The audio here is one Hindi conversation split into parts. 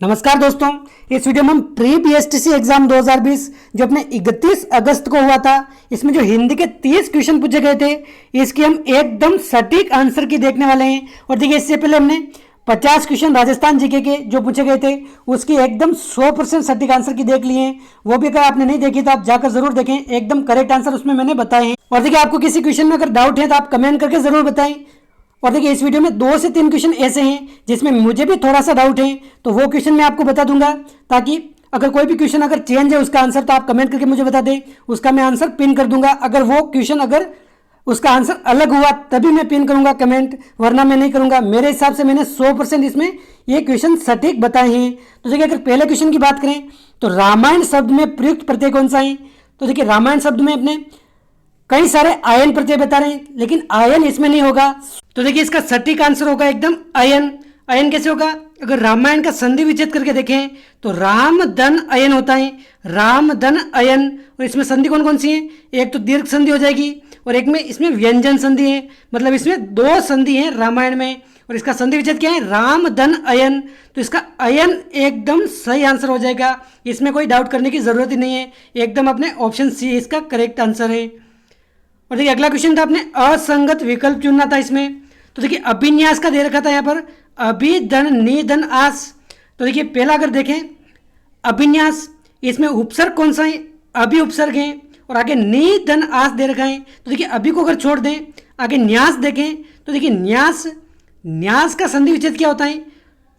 नमस्कार दोस्तों, इस वीडियो में हम प्री बीएसटीसी एग्जाम 2020 जो अपने 31 अगस्त को हुआ था, इसमें जो हिंदी के 30 क्वेश्चन पूछे गए थे, इसके हम एकदम सटीक आंसर की देखने वाले हैं। और देखिए, इससे पहले हमने 50 क्वेश्चन राजस्थान जीके के जो पूछे गए थे उसकी एकदम 100% सटीक आंसर की देख लिए हैं। वो भी अगर आपने नहीं देखी तो आप जाकर जरूर देखें, एकदम करेक्ट आंसर उसमें मैंने बताए हैं। और देखिए, आपको किसी क्वेश्चन में अगर डाउट है तो आप कमेंट करके जरूर बताएं। और देखिए, इस वीडियो में 2 से 3 क्वेश्चन ऐसे हैं जिसमें मुझे भी थोड़ा सा डाउट है, तो वो क्वेश्चन मैं आपको बता दूंगा, ताकि अगर कोई भी क्वेश्चन अगर चेंज है उसका आंसर तो आप कमेंट करके मुझे बता दें, उसका मैं आंसर पिन कर दूंगा। अगर वो क्वेश्चन अगर उसका आंसर अलग हुआ तभी मैं पिन करूंगा कमेंट, वरना मैं नहीं करूंगा। मेरे हिसाब से मैंने 100% इसमें ये क्वेश्चन सटीक बताए हैं। तो देखिए, अगर पहले क्वेश्चन की बात करें तो रामायण शब्द में प्रयुक्त प्रत्यय कौन सा है? तो देखिए, रामायण शब्द में अपने कई सारे आयन प्रत्यय बता रहे हैं, लेकिन आयन इसमें नहीं होगा। तो देखिए, इसका सटीक आंसर होगा एकदम आयन। आयन कैसे होगा? अगर रामायण का संधि विच्छेद करके देखें तो राम धन अयन होता है, राम धन अयन। और इसमें संधि कौन कौन सी है? एक तो दीर्घ संधि हो जाएगी और एक में इसमें व्यंजन संधि है, मतलब इसमें 2 संधि हैं रामायण में। और इसका संधि विच्छेद क्या है? राम धन अयन। तो इसका अयन एकदम सही आंसर हो जाएगा, इसमें कोई डाउट करने की जरूरत ही नहीं है, एकदम अपने ऑप्शन सी इसका करेक्ट आंसर है। और देखिए, अगला क्वेश्चन था, आपने असंगत विकल्प चुनना था इसमें। तो देखिए, अभिन्यास का दे रखा था यहाँ पर अभिधन निधन आस। तो देखिए, पहला अगर देखें अभिन्यास, इसमें उपसर्ग कौन सा है? अभि उपसर्ग है। और आगे निधन आस दे रखा है। तो देखिए, अभि को अगर छोड़ दें, आगे न्यास देखें तो देखिए, न्यास, न्यास का संधि विच्छेद क्या होता है?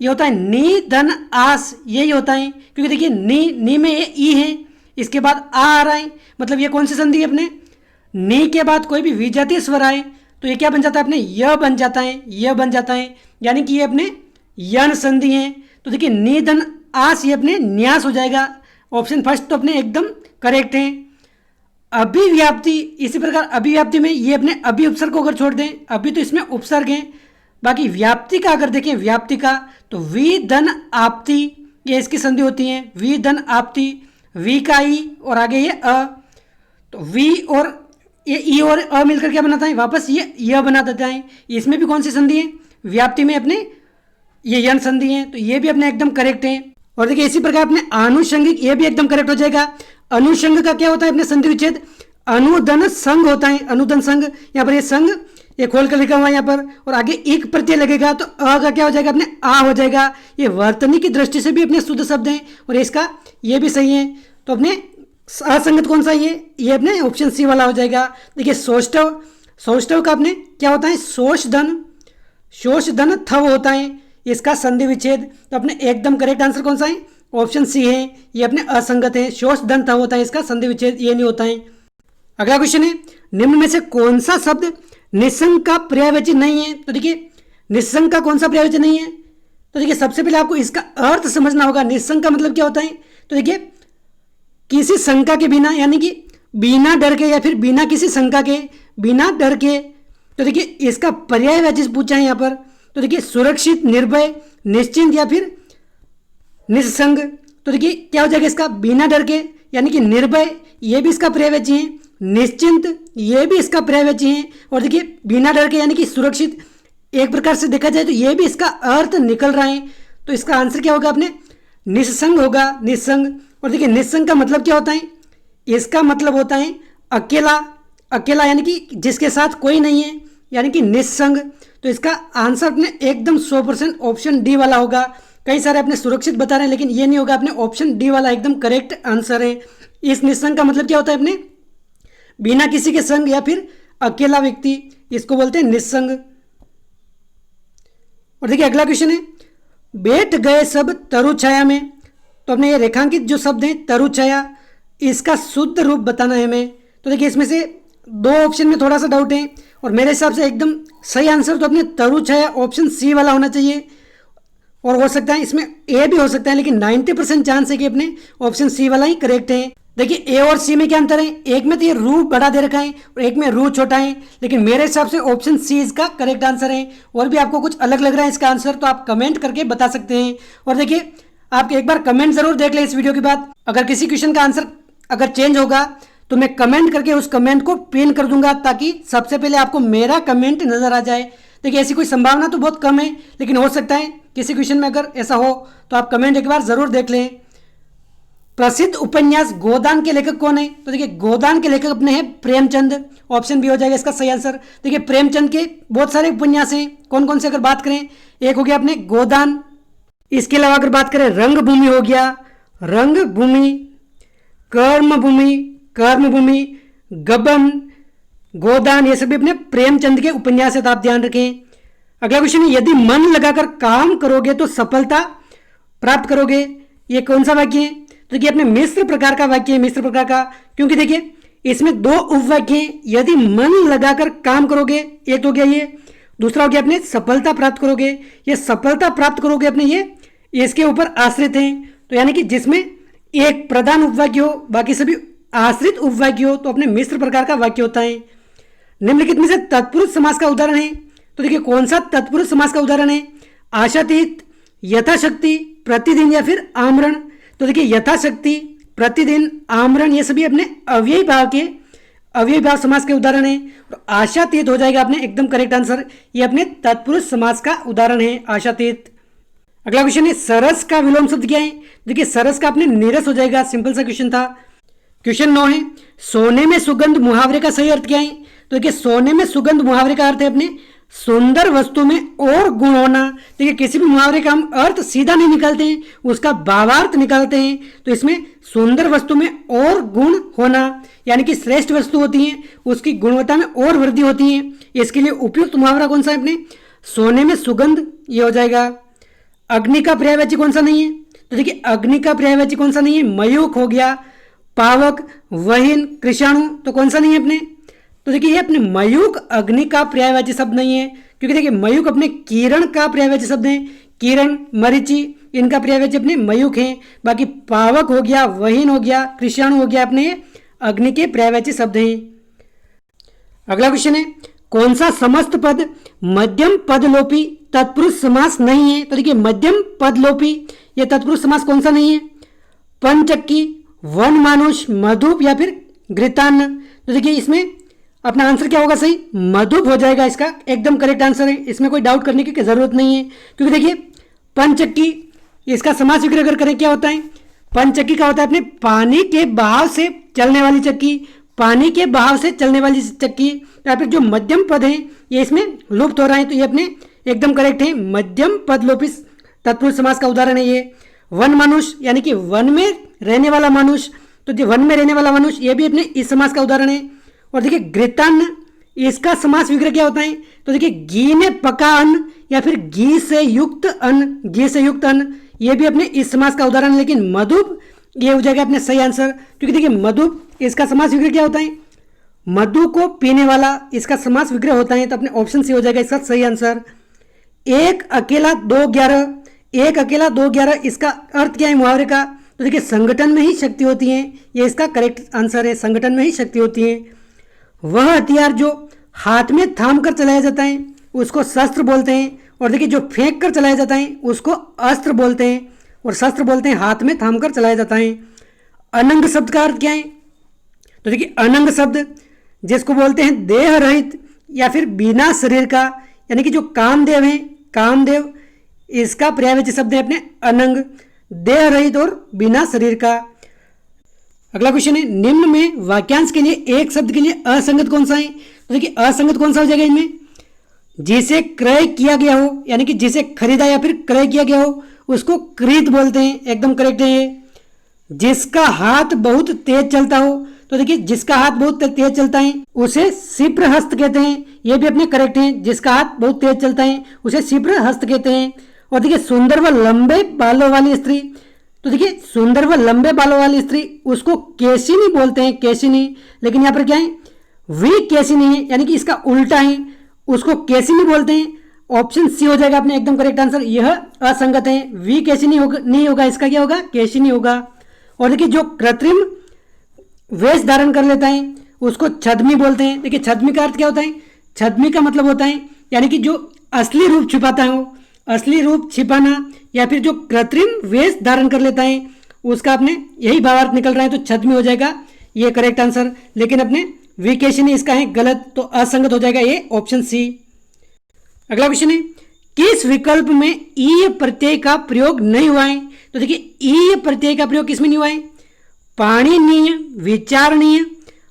ये होता है निधन आस, यही होता है। क्योंकि देखिए, नी में ये ई है, इसके बाद आ रहा है, मतलब ये कौन सी संधि है? अपने नी के बाद कोई भी विजातीय स्वर आए तो ये क्या बन जाता है? अपने य बन जाता है, यह बन जाता है, यानी कि ये अपने यन संधि है। तो देखिए, निधन आस ये अपने न्यास हो जाएगा। ऑप्शन फर्स्ट तो अपने एकदम करेक्ट है। अभिव्याप्ति, इसी प्रकार अभिव्याप्ति में ये अपने अभि उपसर्ग को अगर छोड़ दें, अभी तो इसमें उपसर्ग है, बाकी व्याप्ति का अगर देखें, व्याप्ति का तो वी धन आपति, ये इसकी संधि होती है, वी धन आपति, वी का ई और आगे ये अ। तो वी और ये ई और अ मिलकर क्या बनाता है? वापस ये य बना देता है। इसमें भी कौन सी संधि है? व्याप्ति में अपने ये यन संधि है, तो ये भी अपने एकदम करेक्ट है। और देखिए, इसी प्रकार अपने आनुषंगिक, ये भी एकदम करेक्ट हो जाएगा। अनुषंग का क्या होता है? अपने संधि विच्छेद अनुदन संग होता है, अनुदन संग। यहाँ पर ये संग ये खोल कर लिखा हुआ है यहाँ पर, और आगे एक प्रत्यय लगेगा तो अ का क्या हो जाएगा? अपने आ हो जाएगा। ये वर्तनी की दृष्टि से भी अपने शुद्ध शब्द हैं और इसका ये भी सही है। तो अपने असंगत कौन सा? ये अपने ऑप्शन सी वाला हो जाएगा। देखिए, सौष्ठव, सौष्ठव का अपने क्या होता है? शोष धन, शोष धन थव होता है, इसका संधि विच्छेद। तो अपने एकदम करेक्ट आंसर कौन सा है? ऑप्शन सी है, ये अपने असंगत है, शोष धन थव होता है, इसका संधि विच्छेद ये नहीं होता है। अगला क्वेश्चन है, निम्न में से कौन सा शब्द निसंग का पर्यायवाची नहीं है? तो देखिए, निसंग का कौन सा पर्यायवाची नहीं है? तो देखिए, सबसे पहले आपको इसका अर्थ समझना होगा। निसंग का मतलब क्या होता है? तो देखिए, किसी शंका के बिना, यानी कि बिना डर के या फिर बिना किसी शंका के, बिना डर के। तो देखिए, इसका पर्यायवाची पूछा है यहाँ पर। तो देखिए, सुरक्षित, निर्भय, निश्चिंत या फिर निस्संग। तो देखिए, क्या हो जाएगा इसका? बिना डर के, यानी कि निर्भय, ये भी इसका पर्यायवाची है। निश्चिंत, ये भी इसका पर्यायवाची है। और देखिए, बिना डर के यानी कि सुरक्षित, एक प्रकार से देखा जाए तो ये भी इसका अर्थ निकल रहा है। तो इसका आंसर क्या होगा? अपने निस्संग होगा, निस्संग। और देखिए, निस्संग का मतलब क्या होता है? इसका मतलब होता है अकेला, अकेला यानी कि जिसके साथ कोई नहीं है, यानी कि निस्संग। तो इसका आंसर अपने एकदम 100% ऑप्शन डी वाला होगा। कई सारे अपने सुरक्षित बता रहे हैं, लेकिन ये नहीं होगा, अपने ऑप्शन डी वाला एकदम करेक्ट आंसर है। इस निस्संग का मतलब क्या होता है? अपने बिना किसी के संग या फिर अकेला व्यक्ति, इसको बोलते हैं निस्संग। और देखिए, अगला क्वेश्चन है, बैठ गए सब तरु छाया में। तो अपने ये रेखांकित जो शब्द है तरु छाया, इसका शुद्ध रूप बताना है हमें। तो देखिए, इसमें से 2 ऑप्शन में थोड़ा सा डाउट है, और मेरे हिसाब से एकदम सही आंसर तो अपने तरु छाया ऑप्शन सी वाला होना चाहिए। और हो सकता है इसमें ए भी हो सकता है, लेकिन 90% चांस है कि अपने ऑप्शन सी वाला ही करेक्ट है। देखिए, ए और सी में क्या अंतर है? एक में तो ये रू बड़ा दे रखा है और एक में रू छोटा है, लेकिन मेरे हिसाब से ऑप्शन सी इसका करेक्ट आंसर है। और भी आपको कुछ अलग लग रहा है इसका आंसर तो आप कमेंट करके बता सकते हैं। और देखिए, आप एक बार कमेंट जरूर देख लें इस वीडियो के बाद। अगर किसी क्वेश्चन का आंसर अगर चेंज होगा तो मैं कमेंट करके उस कमेंट को पिन कर दूंगा, ताकि सबसे पहले आपको मेरा कमेंट नजर आ जाए। देखिए ऐसी कोई संभावना तो बहुत कम है, लेकिन हो सकता है किसी क्वेश्चन में अगर ऐसा हो तो आप कमेंट एक बार जरूर देख लें। प्रसिद्ध उपन्यास गोदान के लेखक कौन है? तो देखिए गोदान के लेखक अपने हैं प्रेमचंद, ऑप्शन बी हो जाएगा इसका सही आंसर। देखिए प्रेमचंद के बहुत सारे उपन्यास हैं, कौन कौन से अगर बात करें, एक हो गया अपने गोदान, इसके अलावा अगर बात करें रंगभूमि हो गया, रंगभूमि, कर्मभूमि, कर्मभूमि, गबन, गोदान, ये सभी अपने प्रेमचंद के उपन्यास है, तो आप ध्यान रखें। अगला क्वेश्चन है, यदि मन लगाकर काम करोगे तो सफलता प्राप्त करोगे, ये कौन सा वाक्य है? तो देखिए अपने मिश्र प्रकार का वाक्य है, मिश्र प्रकार का, क्योंकि देखिए इसमें दो उपवाक्य हैं। यदि मन लगाकर काम करोगे, एक तो हो गया ये, दूसरा हो गया अपने सफलता प्राप्त करोगे। ये सफलता प्राप्त करोगे अपने ये इसके ऊपर आश्रित हैं, तो यानी कि जिसमें एक प्रधान उपवाक्य हो, बाकी सभी आश्रित उपवाक्य हो, तो अपने मिश्र प्रकार का वाक्य होता है। निम्नलिखित में से तत्पुरुष समास का उदाहरण है, तो देखिए कौन सा तत्पुरुष समास का उदाहरण है? आशातीत, यथाशक्ति, प्रतिदिन या फिर आमरण। तो देखिए यथाशक्ति, प्रतिदिन, आमरण, ये सभी अपने अव्ययी भाव के अव्ययी भाव समास के उदाहरण है। और आशातीत हो जाएगा अपने एकदम करेक्ट आंसर, ये अपने तत्पुरुष समास का उदाहरण है, आशातीत। अगला क्वेश्चन है, सरस का विलोम शब्द क्या है? देखिए सरस का अपने नीरस हो जाएगा, सिंपल सा क्वेश्चन था। क्वेश्चन 9 है, सोने में सुगंध मुहावरे का सही अर्थ क्या है? तो देखिए सोने में सुगंध मुहावरे का अर्थ है अपने सुंदर वस्तु में और गुण होना। देखिए किसी भी मुहावरे का हम अर्थ सीधा नहीं निकालते हैं, उसका भावार्थ निकालते हैं, तो इसमें सुंदर वस्तु में और गुण होना यानी कि श्रेष्ठ वस्तु होती है, उसकी गुणवत्ता में और वृद्धि होती है। इसके लिए उपयुक्त मुहावरा कौन सा है अपने? सोने में सुगंध, ये हो जाएगा। अग्नि का पर्यायवाची कौन सा नहीं है? तो देखिए अग्नि का पर्यायवाची कौन सा नहीं है? मयूख हो गया, पावक, वहीन, कृषाणु, तो कौन सा नहीं है अपने? तो देखिए ये अपने मयूख अग्नि का पर्यायवाची शब्द नहीं है, क्योंकि देखिए मयूख अपने किरण का पर्यायवाची शब्द है। किरण, मरीचि, इनका पर्यायवाची अपने मयूख हैं। बाकी पावक हो गया, वहीन हो गया, कृषाणु हो गया, अपने अग्नि के पर्यायवाची शब्द हैं। अगला क्वेश्चन है, कौन सा समस्त पद मध्यम पदलोपी तत्पुरुष समास नहीं है? तो देखिए मध्यम पदलोपी ये तत्पुरुष समास कौन सा नहीं है? पंचक्की, वन मानुष, मधुप या फिर घृतान्न। तो देखिए इसमें अपना आंसर क्या होगा? सही मधुप हो जाएगा, इसका एकदम करेक्ट आंसर है, इसमें कोई डाउट करने की जरूरत नहीं है। क्योंकि देखिए पंचक्की, इसका समास विग्रह अगर करें क्या होता है? पंचक्की का होता है अपने पानी के बहाव से चलने वाली चक्की, पानी के बहाव से चलने वाली चक्की। या फिर जो मध्यम पद है ये इसमें लुप्त हो रहा है, तो ये अपने एकदम करेक्ट है, मध्यम पद लोपी तत्पुरुष समास का उदाहरण है ये। वन मनुष्य यानी कि वन में रहने वाला मनुष्य, तो जो वन में रहने वाला मनुष्य ये भी अपने इस समास का उदाहरण है। और देखिए घृतान्न, इसका समास विग्रह क्या होता है? तो देखिए घी में पका अन्न या फिर घी से युक्त अन्न, घी से युक्त अन्न, ये भी अपने इस समास का उदाहरण है। लेकिन मधुप ये हो जाएगा अपने सही आंसर, क्योंकि देखिए मधुप इसका समास विग्रह क्या होता है? मधु को पीने वाला, इसका समास विग्रह होता है, तो अपने ऑप्शन सी हो जाएगा इसका सही आंसर। एक अकेला दो 11, एक अकेला दो 11, इसका अर्थ क्या है मुहावरे का? तो देखिए संगठन में ही शक्ति होती है, ये इसका करेक्ट आंसर है, संगठन में ही शक्ति होती है। वह हथियार जो हाथ में थाम कर चलाया जाता है उसको शस्त्र बोलते हैं, और देखिए जो फेंक कर चलाया जाता है उसको अस्त्र बोलते हैं, और शस्त्र बोलते हैं हाथ में थाम कर चलाया जाता है। अनंग शब्द का अर्थ क्या है? तो देखिए अनंग शब्द जिसको बोलते हैं देह रहित या फिर बिना शरीर का, यानी कि जो कामदेव है, कामदेव, इसका पर्यायवाची शब्द है अपने अनंग, देह रहित और बिना शरीर का। अगला क्वेश्चन है, निम्न में वाक्यांश के लिए एक शब्द के लिए असंगत कौन सा है? तो देखिए असंगत कौन सा हो जाएगा इनमें? जिसे क्रय किया गया हो, यानी कि जिसे खरीदा या फिर क्रय किया गया हो उसको क्रीत बोलते हैं, एकदम करेक्ट है ये। जिसका हाथ बहुत तेज चलता हो, तो देखिए जिसका हाथ बहुत तेज चलता है उसे शिप्र हस्त कहते हैं, ये भी अपने करेक्ट हैं, जिसका हाथ बहुत तेज चलता है उसे शिप्र हस्त कहते हैं। और देखिए सुंदर व लंबे बालों वाली स्त्री, तो देखिए सुंदर व लंबे बालों वाली स्त्री उसको केशिनी बोलते हैं, केशिनी, लेकिन यहाँ पर क्या है? वी केशिनी है, यानी कि इसका उल्टा है, उसको केशिनी बोलते हैं। ऑप्शन सी हो जाएगा अपने एकदम करेक्ट आंसर, यह असंगत है, वी केशिनी होगा नहीं होगा, इसका क्या होगा? केशिनी होगा। और देखिए जो कृत्रिम वेश धारण कर लेता है उसको छद्मी बोलते हैं। देखिए छद्मी का अर्थ क्या होता है? छद्मी का मतलब होता है यानी कि जो असली रूप छिपाता है, असली रूप छिपाना, या फिर जो कृत्रिम वेश धारण कर लेता है उसका अपने यही भावार्थ निकल रहा है, तो छद्मी हो जाएगा ये करेक्ट आंसर। लेकिन अपने विकेशनी इसका है गलत, तो असंगत हो जाएगा ये ऑप्शन सी। अगला क्वेश्चन है किस विकल्प में ई प्रत्यय का प्रयोग नहीं हुआ है? तो देखिए ई प्रत्यय का प्रयोग किसमें नहीं हुआ है? पाणिनीय, विचारणीय,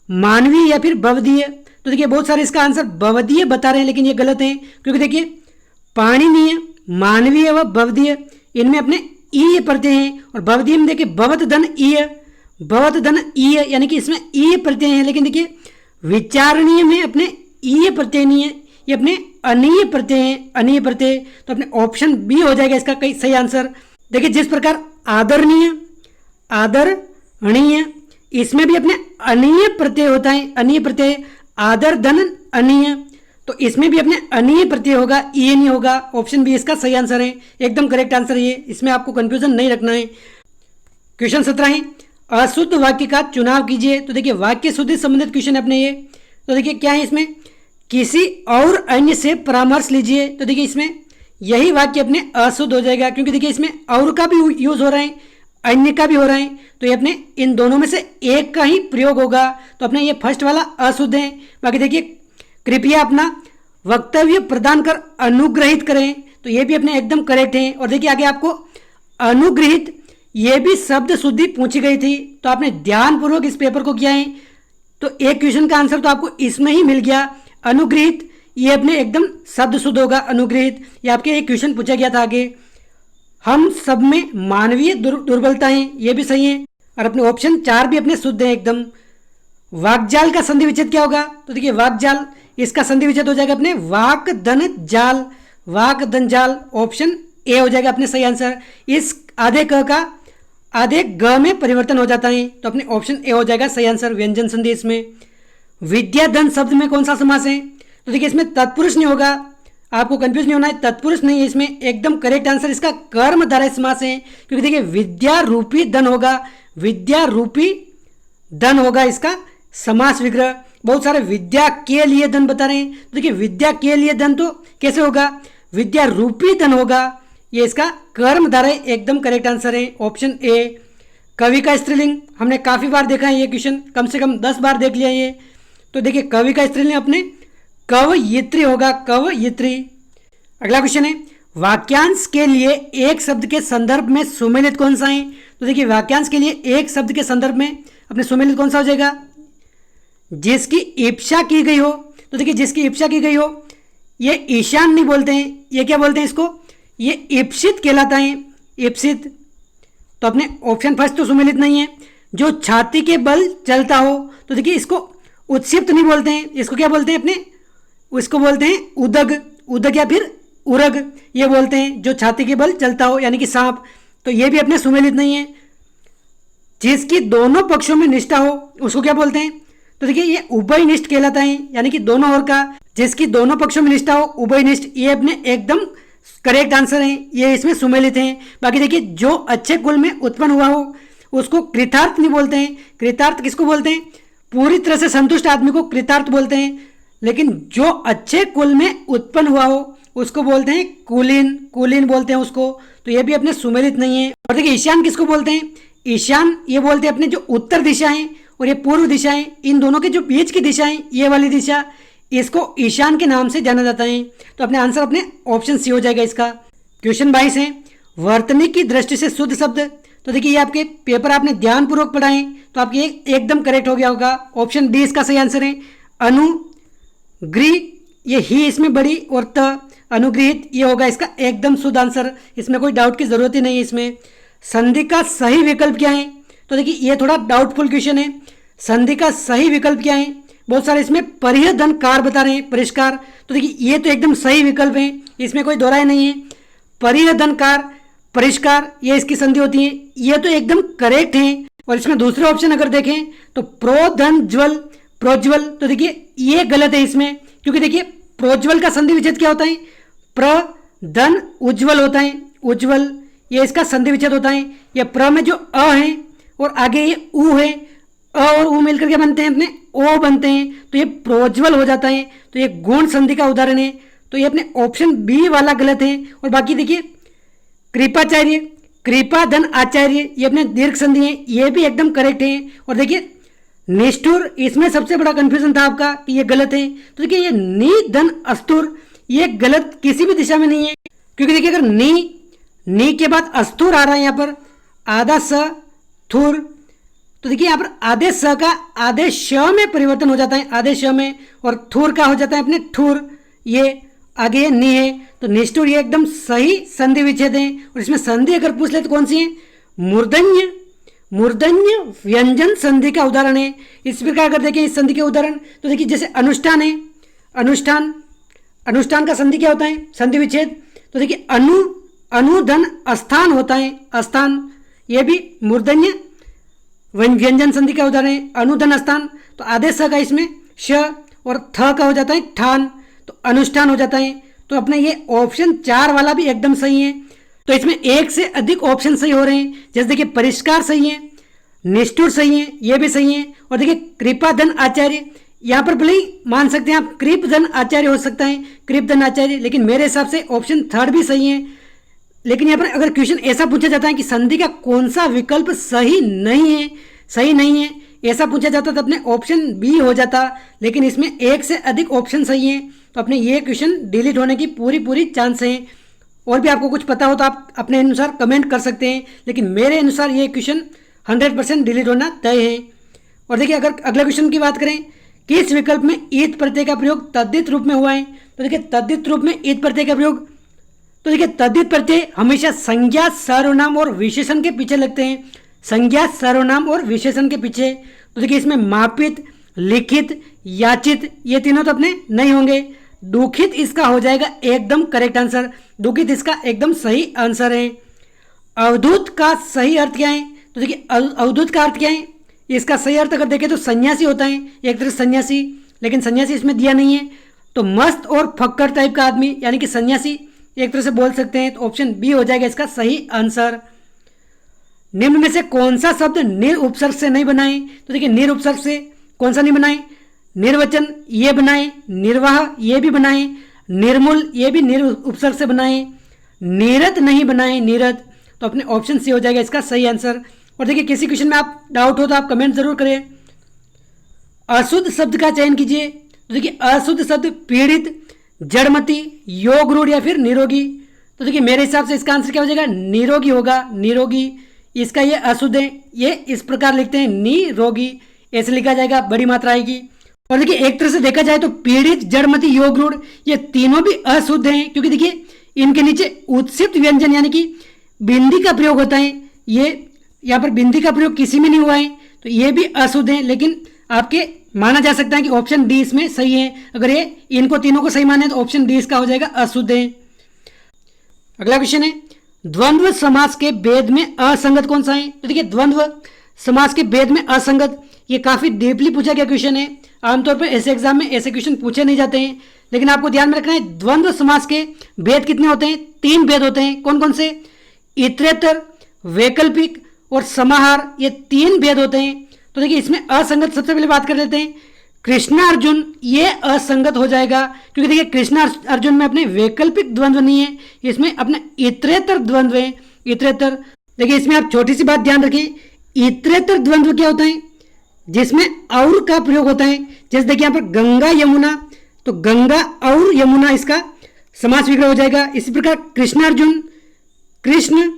मानवीय या फिर भवदीय। तो देखिए बहुत सारे इसका आंसर भवदीय बता रहे हैं, लेकिन ये गलत है, क्योंकि देखिए पाणिनीय, मानवीय व भवदीय इनमें अपने ई प्रत्यय हैं, और भवदीय में देखिए भवत धन ई, भवत धन ई, यानी कि इसमें ई प्रत्यय है। लेकिन देखिए विचारणीय में अपने ई प्रत्यय नहीं है, ये अपने अनीय प्रत्यय है, अनीय प्रत्यय। तो अपने ऑप्शन बी हो जाएगा इसका कई सही आंसर। देखिए जिस प्रकार आदरणीय, आदरणीय, इसमें भी अपने अनीय प्रत्यय होता है, अनीय प्रत्यय, आदर धन अनीय, तो इसमें भी अपने अनीय प्रत्यय होगा, ये नहीं होगा। ऑप्शन बी इसका सही आंसर है, एकदम करेक्ट आंसर ये, इसमें आपको कंफ्यूजन नहीं रखना है। क्वेश्चन 17 है अशुद्ध वाक्य का चुनाव कीजिए। तो देखिए वाक्य शुद्धि संबंधित क्वेश्चन है अपने ये। तो देखिए क्या है इसमें, किसी और अन्य से परामर्श लीजिए। तो देखिए इसमें यही वाक्य अपने अशुद्ध हो जाएगा, क्योंकि देखिए इसमें और का भी यूज हो रहा है, अन्य का भी हो रहा है, तो ये अपने इन दोनों में से एक का ही प्रयोग होगा। तो अपने ये फर्स्ट वाला अशुद्ध है। बाकी देखिए कृपया अपना वक्तव्य प्रदान कर अनुग्रहित करें, तो ये भी अपने एकदम करेक्ट है। और देखिए आगे आपको अनुग्रहित ये भी शब्द शुद्धि पूछी गई थी, तो आपने ध्यानपूर्वक इस पेपर को किया है, तो एक क्वेश्चन का आंसर तो आपको इसमें ही मिल गया। अनुग्रहित ये अपने एकदम शब्द शुद्ध होगा, अनुग्रहित। ये आपके एक क्वेश्चन पूछा गया था आगे। हम सब में मानवीय दुर्बलताएं, ये भी सही है, और अपने ऑप्शन 4 भी अपने शुद्ध है एकदम। वाकजाल का संधि विच्छेद क्या होगा? तो देखिए वाकजाल, इसका संधि विच्छेद हो जाएगा अपने वाक धन जाल, वाक धन जाल, ऑप्शन ए हो जाएगा अपने सही आंसर। इस आधे क का आधे ग में परिवर्तन हो जाता है, तो अपने ऑप्शन ए हो जाएगा सही आंसर, व्यंजन संधि। इसमें विद्याधन शब्द में कौन सा समास है? तो देखिए इसमें तत्पुरुष नहीं होगा, आपको कंफ्यूज नहीं होना है, तत्पुरुष नहीं है इसमें, एकदम करेक्ट आंसर इसका कर्मधारय समास है, क्योंकि देखिए विद्या रूपी धन होगा, विद्या रूपी धन होगा इसका समास विग्रह। बहुत सारे विद्या के लिए धन बता रहे हैं, तो देखिए विद्या के लिए धन तो कैसे होगा, विद्या रूपी धन होगा, ये इसका कर्मधारय एकदम करेक्ट आंसर है, ऑप्शन ए। कवि का स्त्रीलिंग हमने काफ़ी बार देखा है, ये क्वेश्चन कम से कम 10 बार देख लिया ये। तो देखिए कवि का स्त्रीलिंग अपने कवयित्री होगा, कवयित्री। अगला क्वेश्चन है वाक्यांश के लिए एक शब्द के संदर्भ में सुमेलित कौन सा है? तो देखिए वाक्यांश के लिए एक शब्द के संदर्भ में अपने सुमेलित कौन सा हो जाएगा? जिसकी इप्सा की गई हो। तो देखिए जिसकी इप्सा की गई हो, ये ईशान नहीं बोलते हैं, ये क्या बोलते हैं इसको, ये इप्सित कहलाता है, इप्सित। तो अपने ऑप्शन फर्स्ट तो सुमेलित नहीं है। जो छाती के बल चलता हो, तो देखिए इसको उत्क्षिप्त नहीं बोलते हैं, इसको क्या बोलते हैं अपने, इसको बोलते हैं उदग, उदग या फिर उरग, ये बोलते हैं जो छाती के बल चलता हो, यानी कि सांप। तो ये भी अपने सुमेलित नहीं है। जिसकी दोनों पक्षों में निष्ठा हो, उसको क्या बोलते हैं? तो देखिए ये उभयनिष्ठ कहलाता है, यानी कि दोनों ओर का, जिसकी दोनों पक्षों में निष्ठा हो, उभयनिष्ठ, ये अपने एकदम करेक्ट आंसर है, ये इसमें सुमेलित हैं। बाकी देखिए जो अच्छे कुल में उत्पन्न हुआ हो उसको कृतार्थ नहीं बोलते हैं। कृतार्थ किसको बोलते हैं? पूरी तरह से संतुष्ट आदमी को कृतार्थ बोलते हैं। लेकिन जो अच्छे कुल में उत्पन्न हुआ हो उसको बोलते हैं कुलीन, कुलीन बोलते हैं उसको। तो ये भी अपने सुमेलित नहीं है। और देखिए ईशान किसको बोलते हैं? ईशान ये बोलते हैं अपने जो उत्तर दिशा है और ये पूर्व दिशा है, इन दोनों के जो बीच की दिशा है, ये वाली दिशा, इसको ईशान के नाम से जाना जाता है। तो अपने आंसर अपने ऑप्शन सी हो जाएगा इसका। क्वेश्चन 22 है वर्तनी की दृष्टि से शुद्ध शब्द। तो देखिए ये आपके पेपर आपने ध्यानपूर्वक पढ़ाए तो आपके एकदम करेक्ट हो गया होगा। ऑप्शन डी इसका सही आंसर है। अनुग्रह, ये ही इसमें बड़ी और त, अनुग्रहित, ये होगा इसका एकदम शुद्ध आंसर, इसमें कोई डाउट की जरूरत ही नहीं है। इसमें संधि का सही विकल्प क्या है? तो देखिए ये थोड़ा डाउटफुल क्वेश्चन है। संधि का सही विकल्प क्या है? बहुत सारे इसमें परिहधनकार बता रहे हैं, परिष्कार। तो देखिए ये तो एकदम सही विकल्प है, इसमें कोई दोहराई नहीं है। परिहधनकार, परिष्कार, ये इसकी संधि होती है, ये तो एकदम करेक्ट है। और इसमें दूसरे ऑप्शन अगर देखें तो प्रोधनज्वल, प्रोज्वल, तो देखिए ये गलत है इसमें, क्योंकि देखिए प्रोज्वल का संधि विच्छेद क्या होता है? प्रधन उज्ज्वल होता है, उज्ज्वल, ये इसका संधि विच्छेद होता है। ये प्र में जो अ है और आगे ये उ है, अ और उ मिलकर के बनते हैं अपने ओ बनते हैं, तो ये प्रोज्वल हो जाता है। तो ये गुण संधि का उदाहरण है। तो ये अपने ऑप्शन बी वाला गलत है। और बाकी देखिए कृपाचार्य, कृपा धन आचार्य, ये अपने दीर्घ संधि है, ये भी एकदम करेक्ट है। और देखिए निष्ठुर, इसमें सबसे बड़ा कंफ्यूजन था आपका कि ये गलत है। तो देखिए ये नि धन अस्तुर, ये गलत किसी भी दिशा में नहीं है, क्योंकि देखिए अगर नी के बाद अस्तुर आ रहा है यहाँ पर आधा स थुर, तो देखिए यहाँ पर आधे स का आधे श में परिवर्तन हो जाता है, आधे श में, और थुर का हो जाता है अपने ठुर। ये आगे नी है तो निष्ठुर, ये एकदम सही संधि विच्छेद है। और इसमें संधि अगर पूछ ले तो कौन सी है? मूर्धन्य। मूर्धन्य व्यंजन संधि का उदाहरण है। इस प्रकार अगर देखें इस संधि के उदाहरण, तो देखिए जैसे अनुष्ठान है, अनुष्ठान का संधि क्या होता है? संधि विच्छेद। तो देखिए अनुधन अस्थान होता है, अस्थान, ये भी मूर्धन्य व्यंजन संधि का उदाहरण है, अनुधन अस्थान। तो आधे स का इसमें श और थ का हो जाता है ठान, तो अनुष्ठान हो जाता है। तो अपने ये ऑप्शन 4 वाला भी एकदम सही है। तो इसमें एक से अधिक ऑप्शन सही हो रहे हैं, जैसे देखिए परिष्कार सही है, निष्ठुर सही है, ये भी सही है। और देखिए कृपाधन आचार्य, यहाँ पर भले ही मान सकते हैं आप कृपधन आचार्य हो सकता है, कृपधन आचार्य, लेकिन मेरे हिसाब से ऑप्शन 3 भी सही है। लेकिन यहाँ पर अगर क्वेश्चन ऐसा पूछा जाता है कि संधि का कौन सा विकल्प सही नहीं है, ऐसा पूछा जाता तो अपने ऑप्शन बी हो जाता, लेकिन इसमें एक से अधिक ऑप्शन सही है, तो अपने ये क्वेश्चन डिलीट होने की पूरी चांस है। और भी आपको कुछ पता हो तो आप अपने अनुसार कमेंट कर सकते हैं, लेकिन मेरे अनुसार ये क्वेश्चन 100% डिलीट होना तय है। और देखिए अगर अगले क्वेश्चन की बात करें, किस विकल्प में ईत प्रत्यय का प्रयोग तद्धित रूप में हुआ है? तो देखिए तद्धित रूप में ईत प्रत्यय का प्रयोग, तो देखिए तद्धित प्रत्यय हमेशा संज्ञा, सर्वनाम और विशेषण के पीछे लगते हैं, संज्ञा, सर्वनाम और विशेषण के पीछे। तो देखिए इसमें मापित, लिखित, याचित, ये तीनों तो अपने नहीं होंगे। दुखित इसका हो जाएगा एकदम करेक्ट आंसर, दुखित इसका एकदम सही आंसर है। अवधूत का सही अर्थ क्या है? तो देखिए अवधूत का अर्थ क्या है? इसका सही अर्थ अगर देखें तो सन्यासी होता है, एक तरह से सन्यासी, लेकिन सन्यासी इसमें दिया नहीं है। तो मस्त और फक्कर टाइप का आदमी यानी कि सन्यासी एक तरह से बोल सकते हैं, तो ऑप्शन बी हो जाएगा इसका सही आंसर। निम्न में से कौन सा शब्द निर उपसर्ग से नहीं बनाए? तो देखिए निर उपसर्ग से कौन सा नहीं बनाए? निर्वचन ये बनाए, निर्वाह ये भी बनाए, निर्मूल ये भी निर उपसर्ग से बनाए, नीरद नहीं बनाए, नीरद। तो अपने ऑप्शन सी हो जाएगा इसका सही आंसर। और देखिए किसी क्वेश्चन में आप डाउट हो तो आप कमेंट जरूर करें। अशुद्ध शब्द का चयन कीजिए। तो देखिए अशुद्ध शब्द पीड़ित, जड़मती, योग रूढ़ या फिर निरोगी। तो देखिए मेरे हिसाब से इसका आंसर क्या हो जाएगा? निरोगी होगा, निरोगी। इसका ये अशुद्ध है, ये इस प्रकार लिखते हैं निरोगी, ऐसे लिखा जाएगा, बड़ी मात्रा आएगी। और देखिए एक तरह से देखा जाए तो पीड़ित, जड़मती, योग रूढ़ ये तीनों भी अशुद्ध हैं, क्योंकि देखिए इनके नीचे उत्सिप्त व्यंजन यानी कि बिंदी का प्रयोग होता है। ये यहाँ पर बिंदी का प्रयोग किसी में नहीं हुआ है, तो ये भी अशुद्ध है। लेकिन आपके माना जा सकता है कि ऑप्शन डी इसमें सही है। अगर ये इनको तीनों को सही माने तो ऑप्शन डी इसका हो जाएगा अशुद्ध है। अगला क्वेश्चन है, द्वंद्व समास के भेद में असंगत कौन सा है? तो देखिए द्वंद्व समास के भेद में असंगत, ये काफी डीपली पूछा गया क्वेश्चन है। आमतौर पर ऐसे एग्जाम में ऐसे क्वेश्चन पूछे नहीं जाते हैं, लेकिन आपको ध्यान में रखना है द्वंद्व समास के भेद कितने होते हैं? 3 भेद होते हैं। कौन कौन से? इतरेतर, वैकल्पिक और समाहार, ये 3 भेद होते हैं। तो देखिए इसमें असंगत सबसे पहले बात कर लेते हैं। कृष्णा अर्जुन ये असंगत हो जाएगा, क्योंकि देखिए कृष्णा अर्जुन में अपने वैकल्पिक द्वंद्व नहीं है, इसमें अपने इतरेतर द्वंद्व है। इतरेतर, देखिए इसमें आप छोटी सी बात ध्यान रखें, इतरेतर द्वंद्व क्या होता है? जिसमें और का प्रयोग होता है। जैसे देखिए यहाँ पर गंगा यमुना, तो गंगा और यमुना इसका समास विग्रह हो जाएगा। इसी प्रकार कृष्णा अर्जुन, कृष्ण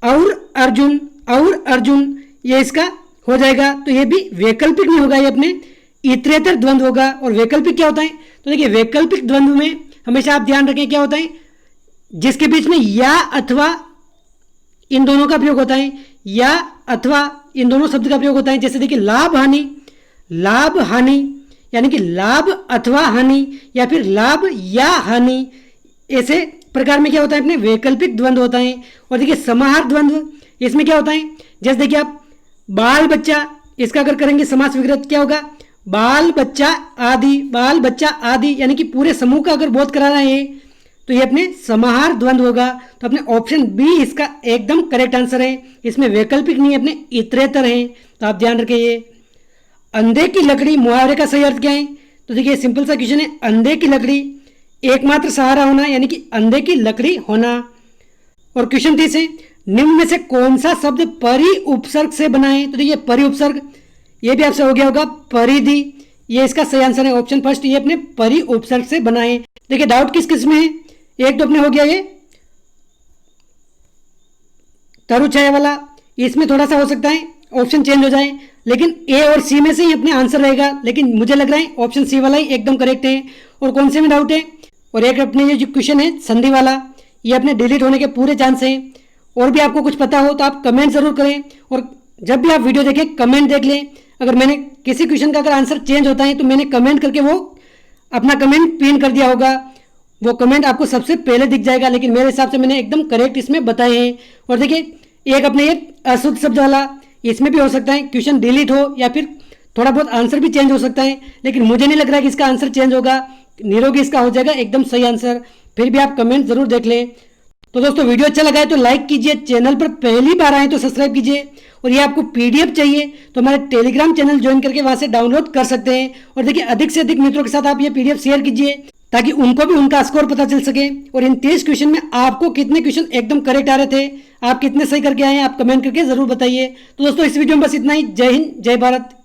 और अर्जुन, और अर्जुन, ये इसका हो जाएगा। तो ये भी वैकल्पिक नहीं होगा, ये अपने इतरेतर द्वंद्व होगा। और वैकल्पिक क्या होता है? तो देखिए वैकल्पिक द्वंद्व में हमेशा आप ध्यान रखें क्या होता है, जिसके बीच में या अथवा इन दोनों का प्रयोग होता है, या अथवा इन दोनों शब्द का प्रयोग होता है। जैसे देखिए लाभ हानि, लाभ हानि यानी कि लाभ अथवा हानि या फिर लाभ या हानि, ऐसे प्रकार में क्या होता है अपने वैकल्पिक द्वंद्व होता है। और देखिए समाहार द्वंद्व, इसमें क्या होता है? जैसे देखिए आप बाल बच्चा, इसका अगर करेंगे समास विग्रह क्या होगा? बाल बच्चा आदि, बाल बच्चा आदि यानी कि पूरे समूह का अगर बोध करा रहे हैं तो ये अपने समाहार द्वंद्व होगा। तो अपने ऑप्शन बी इसका एकदम करेक्ट आंसर है, इसमें वैकल्पिक नहीं, अपने इतरेतर है। तो आप ध्यान रखिए। ये अंधे की लकड़ी मुहावरे का सही अर्थ क्या है? तो देखिए सिंपल सा क्वेश्चन है, अंधे की लकड़ी एकमात्र सहारा होना यानी कि अंधे की लकड़ी होना। और क्वेश्चन 30 है, निम्न में से कौन सा शब्द परि उपसर्ग से बना है? तो देखिए परि उपसर्ग, ये भी आपसे हो गया होगा परिधि, ये इसका सही आंसर है ऑप्शन फर्स्ट, ये अपने परी उपसर्ग से बनाए। देखिए डाउट किस किस में है, एक तो अपने हो गया ये तरु छाया वाला, इसमें थोड़ा सा हो सकता है ऑप्शन चेंज हो जाए, लेकिन ए और सी में से ही अपने आंसर रहेगा, लेकिन मुझे लग रहा है ऑप्शन सी वाला ही एकदम करेक्ट है। और कौन से में डाउट है, और एक अपने ये जो क्वेश्चन है संधि वाला, ये अपने डिलीट होने के पूरे चांस हैं। और भी आपको कुछ पता हो तो आप कमेंट जरूर करें, और जब भी आप वीडियो देखें कमेंट देख लें। अगर मैंने किसी क्वेश्चन का अगर आंसर चेंज होता है तो मैंने कमेंट करके वो अपना कमेंट पिन कर दिया होगा, वो कमेंट आपको सबसे पहले दिख जाएगा, लेकिन मेरे हिसाब से मैंने एकदम करेक्ट इसमें बताए हैं। और देखिए एक अपने ये अशुद्ध शब्द वाला, इसमें भी हो सकता है क्वेश्चन डिलीट हो या फिर थोड़ा बहुत आंसर भी चेंज हो सकता है, लेकिन मुझे नहीं लग रहा है कि इसका आंसर चेंज होगा, निरोगी इसका हो जाएगा एकदम सही आंसर। फिर भी आप कमेंट जरूर देख लें। तो दोस्तों वीडियो अच्छा लगा है तो लाइक कीजिए, चैनल पर पहली बार आए तो सब्सक्राइब कीजिए, और ये आपको पीडीएफ चाहिए तो हमारे टेलीग्राम चैनल ज्वाइन करके वहां से डाउनलोड कर सकते हैं। और देखिए अधिक से अधिक मित्रों के साथ आप ये पीडीएफ शेयर कीजिए ताकि उनको भी उनका स्कोर पता चल सके। और इन 30 क्वेश्चन में आपको कितने क्वेश्चन एकदम करेक्ट आ रहे थे, आप कितने सही करके आए हैं, आप कमेंट करके जरूर बताइए। तो दोस्तों इस वीडियो में बस इतना ही। जय हिंद, जय भारत।